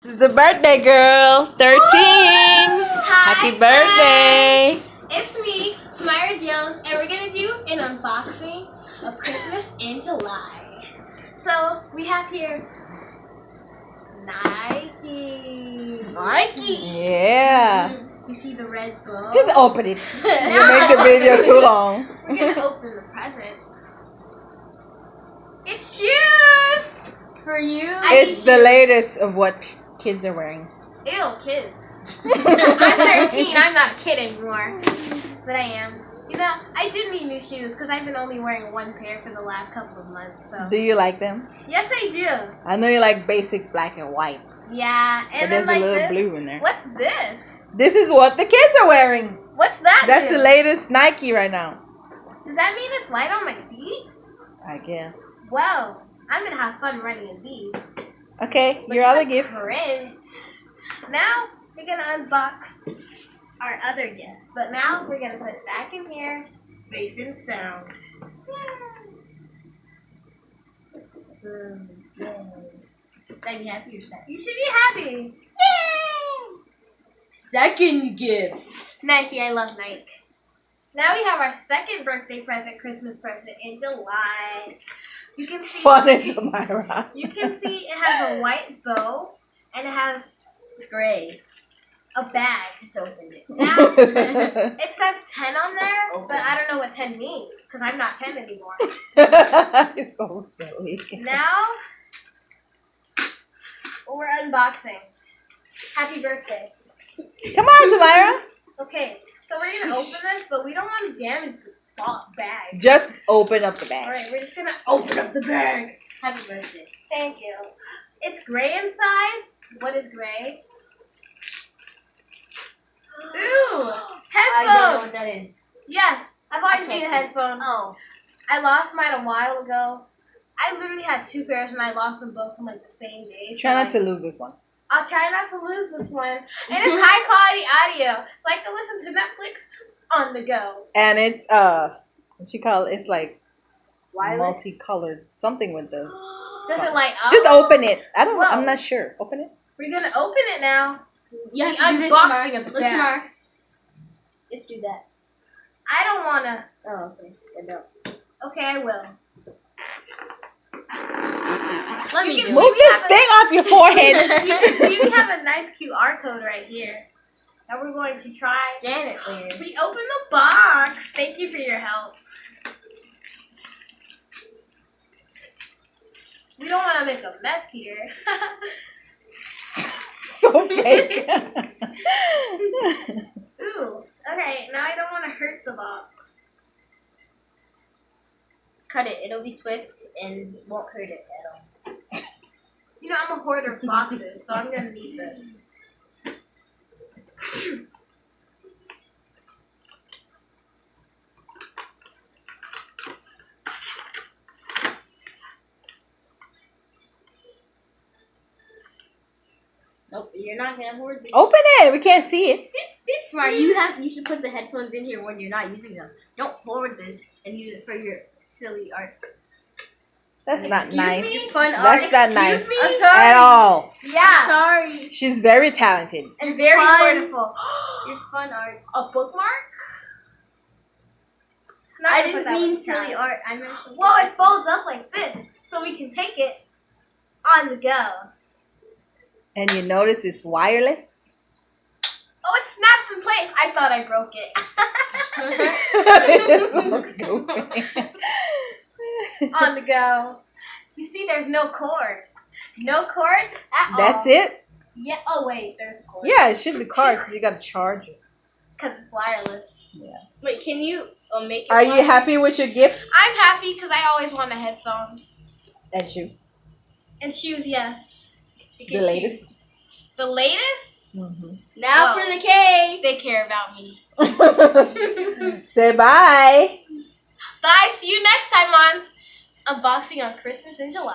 This is the birthday girl, 13. Happy birthday. It's me, Tamyra Jones, and we're going to do an unboxing of Christmas in July. So, we have here Nike. Yeah. You see the red bow? Just open it. You make the video too long. We're going to open the present. It's shoes! For you. It's the latest of what kids are wearing. Ew, kids. I'm 13. I'm not a kid anymore. But I am. You know, I did need new shoes because I've been only wearing one pair for the last couple of months. So. Do you like them? Yes, I do. I know you like basic black and white. Yeah, and But then there's a little this. blue in there. What's this? This is what the kids are wearing. What's that? That's the latest Nike right now. Does that mean it's light on my feet? I guess. Well, I'm gonna have fun running in these. Okay, Look your at other the gift. Print. Now we're gonna unbox our other gift, but now we're gonna put it back in here, safe and sound. Should I be happy or sad? You should be happy. Yay! Second gift. Nike, I love Nike. Now we have our second birthday present, Christmas present in July. You can see Fun in Tamyra. You can see it has a white bow and it has gray. a bag. Just opened it. Now it says 10 on there, but I don't know what 10 means because I'm not 10 anymore. You're so silly. Now we're unboxing. Happy birthday. Come on, Tamyra. Okay, so we're gonna open this, but we don't want to damage the bag. Just open up the bag. Alright, we're just gonna open up the bag. Happy birthday. Thank you. It's gray inside. What is gray? Ooh! I don't know what Headphones! that is. Yes, I've always I needed can't see. headphones. Oh. I lost mine a while ago. I literally had 2 pairs and I lost them both on like the same day. So Try not like, to lose this one. I'll try not to lose this one. And it's high quality audio. So I can listen to Netflix on the go. And it's what you call it? It's like Violet? multicolored something with the. Does it light up? Just open it. I don't. Whoa. I'm not sure. Open it. We're gonna open it now. You have The to do this, unboxing Tamar. of the Look, bag. Tamar. Let's do that. I don't wanna. Oh, okay. Then don't. Okay, I will. Let You me can do Move we this have a- thing off your forehead. You can see we have a nice QR code right here that we're going to try. Scan it later. We open the box. Thank you for your help. We don't want to make a mess here. So fake. Ooh. Okay, now I don't want to hurt the box. Cut it. It'll be swift and won't hurt it at all. You know, I'm a hoarder of boxes, so I'm going to need this. Nope, you're not gonna hoard this. Open it. We can't see it. Smart. You should put the headphones in here when you're not using them. Don't hoard this and use it for your silly art. That's not nice. me? Fun art. That's not nice Excuse me? I'm sorry. at all. Yeah. Sorry. She's very talented. And very Fun. beautiful. Your fun art. A bookmark? Not I gonna put didn't that mean with silly cards. art. I meant something. Well, it folds up like this, so we can take it on the go. And you notice it's wireless. Oh, it snaps in place. I thought I broke it. On the go. You see, there's no cord. No cord at all. That's it? Yeah. Oh, wait. There's a cord. Yeah, it should be card because you got to charge it. Because it's wireless. Yeah. Wait, can you make it? Are you happy with your gifts I'm happy because I always wanted headphones. and shoes? And shoes, yes. The latest? The latest? Mm-hmm. Now Oh. for the cake. They care about me. Say bye. Bye. See you next time on Unboxing on Christmas in July.